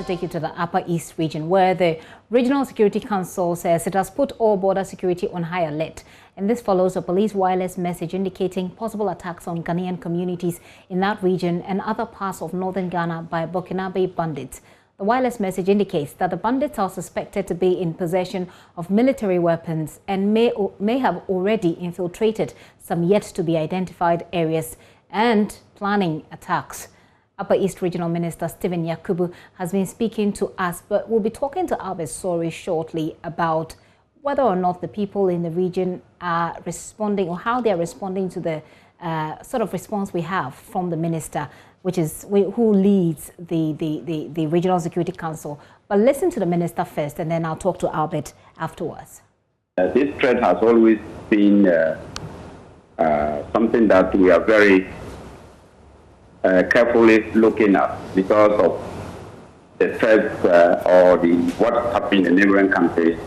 take you to the Upper East region, where the Regional Security Council says it has put all border security on high alert. And this follows a police wireless message indicating possible attacks on Ghanaian communities in that region and other parts of northern Ghana by Burkinabe bandits. The wireless message indicates that the bandits are suspected to be in possession of military weapons and may have already infiltrated some yet to be identified areas and planning attacks. Upper East Regional Minister Stephen Yakubu has been speaking to us, but we'll be talking to Albert Sori shortly about whether or not the people in the region are responding or how they are responding to the sort of response we have from the minister, which is who leads the Regional Security Council. But listen to the minister first, and then I'll talk to Albert afterwards. This threat has always been something that we are very carefully looking at because of the threats or what happened in neighboring countries,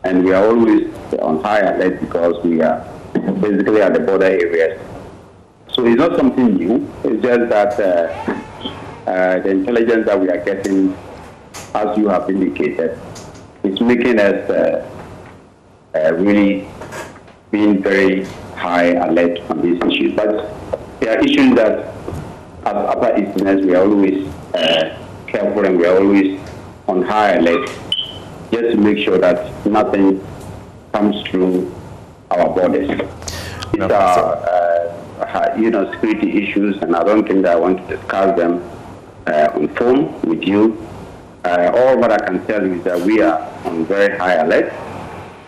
and we are always on high alert because we are basically at the border areas. So it's not something new. It's just that the intelligence that we are getting, as you have indicated, is making us really being very high alert on these issues. But there are issues that as Upper Easterners, we are always careful and we are always on high alert just to make sure that nothing comes through our borders. These are, security issues, and I don't think that I want to discuss them on phone with you. All what I can tell you is that we are on very high alert,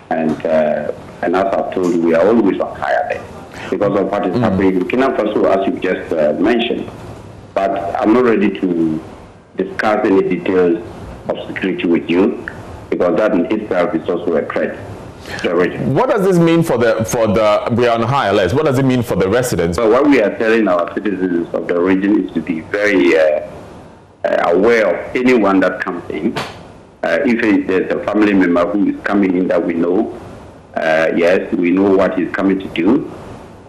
and as I've told you, we are always on high alert because of what is happening in Burkina Faso, as you just mentioned. But I'm not ready to discuss any details of security with you because that in itself is also a threat to the region. What does this mean for the we are on high alert? What does it mean for the residents? So what we are telling our citizens of the region is to be very aware of anyone that comes in. If there's a family member who is coming in that we know, yes, we know what he's coming to do.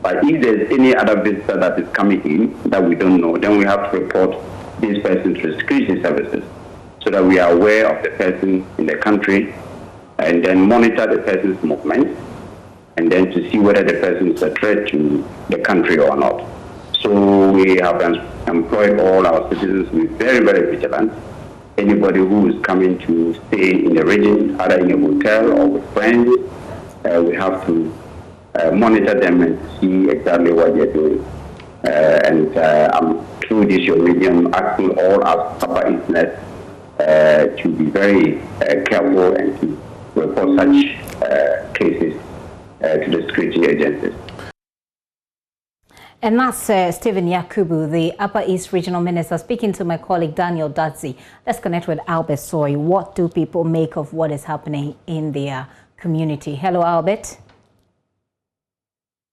But if there's any other visitor that is coming in that we don't know, then we have to report this person to the security services so that we are aware of the person in the country and then monitor the person's movement and then to see whether the person is a threat to the country or not. So we have employed all our citizens to be very, very vigilant. Anybody who is coming to stay in the region, either in a hotel or with friends, we have to monitor them and see exactly what they're doing. I'm through this your medium asking all our Upper Easterners to be very careful and to report such cases to the security agencies. And that's Stephen Yakubu, the Upper East Regional Minister, speaking to my colleague Daniel Dadzi. Let's connect with Albert Sori. What do people make of what is happening in their community? Hello, Albert.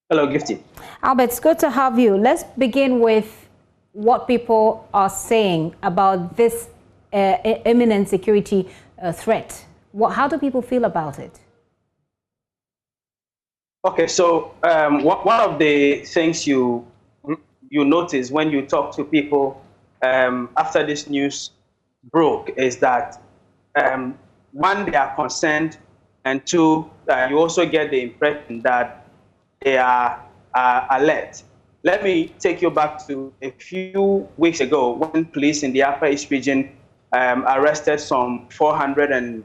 Hello, Gifty. Albert, it's good to have you. Let's begin with what people are saying about this imminent security threat. How do people feel about it? Okay, so one of the things you notice when you talk to people after this news broke is that one, they are concerned, and two, you also get the impression that they are alert. Let me take you back to a few weeks ago when police in the Upper East region arrested some 400 and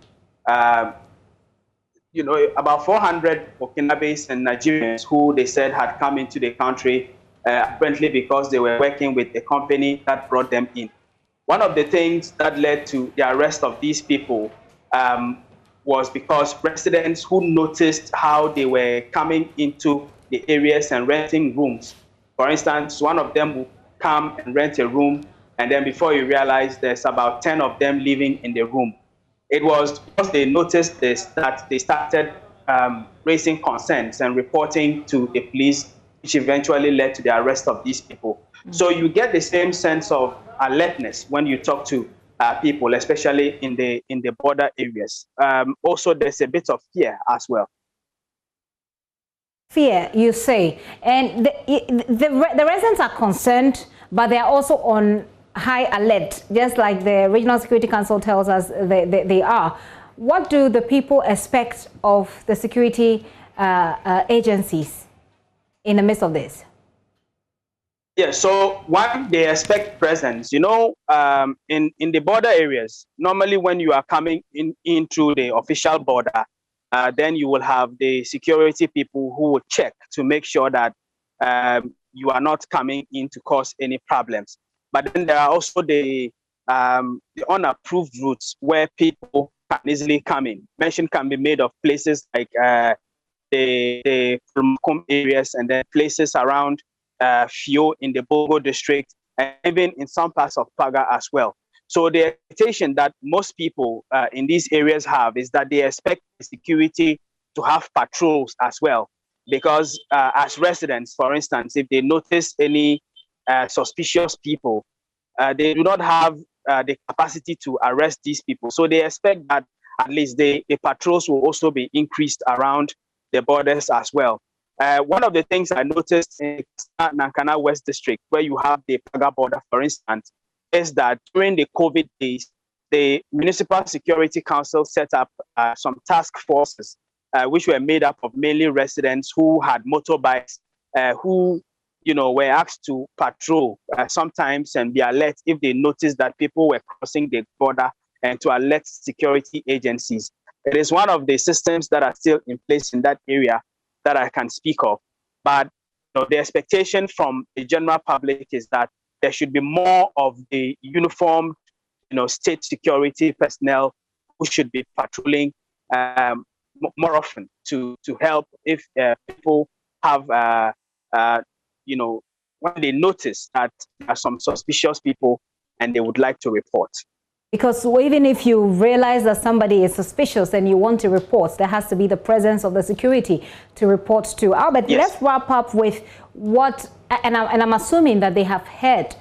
about 400 Burkinabes and Nigerians who they said had come into the country apparently because they were working with a company that brought them in. One of the things that led to the arrest of these people was because residents who noticed how they were coming into the areas and renting rooms. For instance, one of them will come and rent a room, and then before you realize there's about 10 of them living in the room. It was because they noticed this that they started raising concerns and reporting to the police, which eventually led to the arrest of these people. So you get the same sense of alertness when you talk to people, especially in the border areas. Also, there's a bit of fear as well. Fear, you say, and the residents are concerned, but they are also on high alert, just like the Regional Security Council tells us they are. What do the people expect of the security agencies in the midst of this? Yeah, so one, they expect presence. You know, in the border areas, normally when you are coming in through the official border, then you will have the security people who will check to make sure that you are not coming in to cause any problems. But then there are also the unapproved routes where people can easily come in. Mention can be made of places like the Burkinabe areas, and then places around Fio in the Bogo district, and even in some parts of Paga as well. So the expectation that most people in these areas have is that they expect the security to have patrols as well. Because as residents, for instance, if they notice any suspicious people, they do not have the capacity to arrest these people. So they expect that at least the patrols will also be increased around the borders as well. One of the things I noticed in Nankana West District, where you have the Paga border, for instance, is that during the COVID days, the Municipal Security Council set up some task forces, which were made up of mainly residents who had motorbikes, who were asked to patrol sometimes and be alert if they noticed that people were crossing the border, and to alert security agencies. It is one of the systems that are still in place in that area that I can speak of. But the expectation from the general public is that there should be more of the uniformed, state security personnel who should be patrolling more often to help if people have, when they notice that there are some suspicious people and they would like to report. Because even if you realize that somebody is suspicious and you want to report, there has to be the presence of the security to report to. Albert, yes. Let's wrap up with what, and I'm assuming that they have heard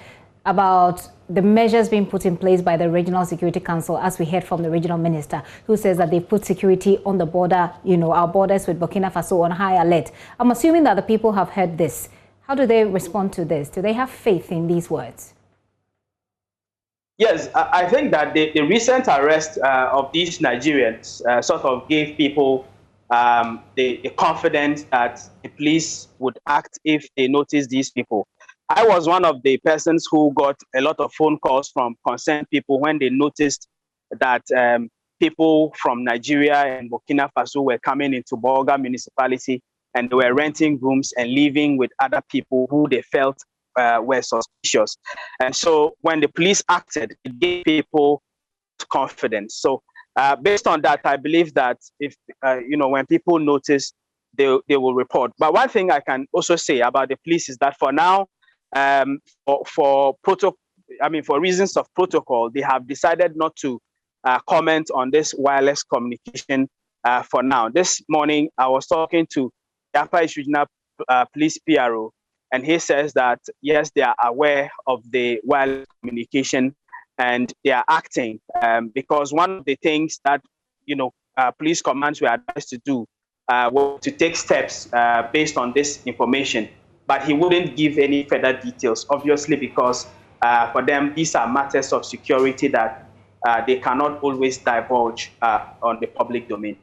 about the measures being put in place by the Regional Security Council, as we heard from the regional minister, who says that they put security on the border, our borders with Burkina Faso on high alert. I'm assuming that the people have heard this. How do they respond to this? Do they have faith in these words? Yes, I think that the recent arrest of these Nigerians sort of gave people the confidence that the police would act if they noticed these people. I was one of the persons who got a lot of phone calls from concerned people when they noticed that people from Nigeria and Burkina Faso were coming into Boga municipality, and they were renting rooms and living with other people who they felt were suspicious. And so when the police acted, it gave people confidence. So based on that, I believe that if, when people notice, they will report. But one thing I can also say about the police is that for now, for reasons of protocol, they have decided not to comment on this wireless communication for now. This morning, I was talking to the Upper East Regional Police PRO, and he says that, yes, they are aware of the wireless communication and they are acting because one of the things that, police commands were advised to do was to take steps based on this information. But he wouldn't give any further details, obviously, because for them, these are matters of security that they cannot always divulge on the public domain.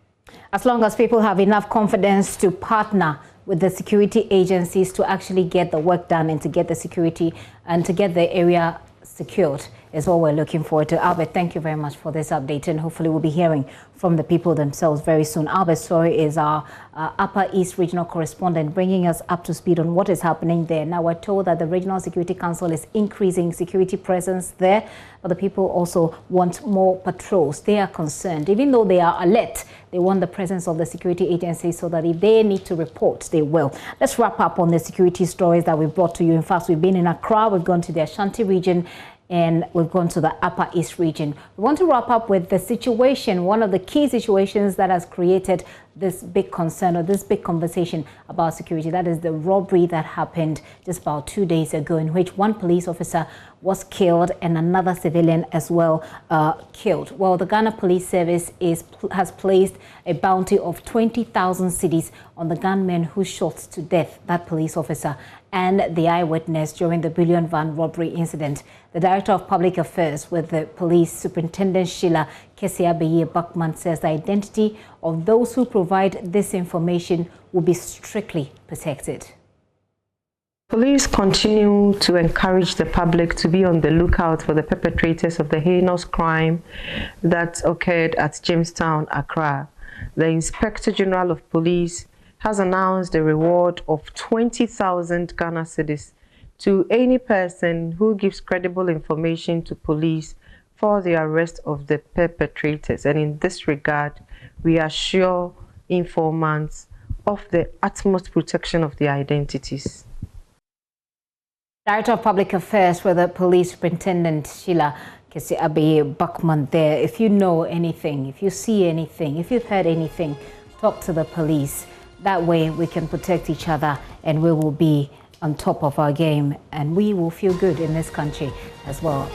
As long as people have enough confidence to partner with the security agencies to actually get the work done and to get the security and to get the area secured is what we're looking forward to. Albert, thank you very much for this update, and hopefully we'll be hearing from the people themselves very soon. Albert Story is our Upper East Regional correspondent, bringing us up to speed on what is happening there. Now, we're told that the Regional Security Council is increasing security presence there, but the people also want more patrols. They are concerned. Even though they are alert, they want the presence of the security agencies so that if they need to report, they will. Let's wrap up on the security stories that we've brought to you. In fact, we've been in Accra, we've gone to the Ashanti region, and we've gone to the Upper East region. We want to wrap up with the situation, one of the key situations that has created this big concern or this big conversation about security. That is the robbery that happened just about 2 days ago, in which one police officer was killed and another civilian as well killed. Well, the Ghana Police Service has placed a bounty of 20,000 cedis on the gunman who shot to death that police officer and the eyewitness during the bullion van robbery incident. The Director of Public Affairs with the Police, Superintendent Sheila Kesiabeye Buckman, says the identity of those who provide this information will be strictly protected. Police continue to encourage the public to be on the lookout for the perpetrators of the heinous crime that occurred at Jamestown, Accra. The Inspector General of Police has announced a reward of 20,000 Ghana cedis to any person who gives credible information to police for the arrest of the perpetrators. And in this regard, we assure informants of the utmost protection of their identities. Director of Public Affairs for the Police, Superintendent Sheila Kesiabeye Buckman there. If you know anything, if you see anything, if you've heard anything, talk to the police. That way we can protect each other and we will be on top of our game and we will feel good in this country as well.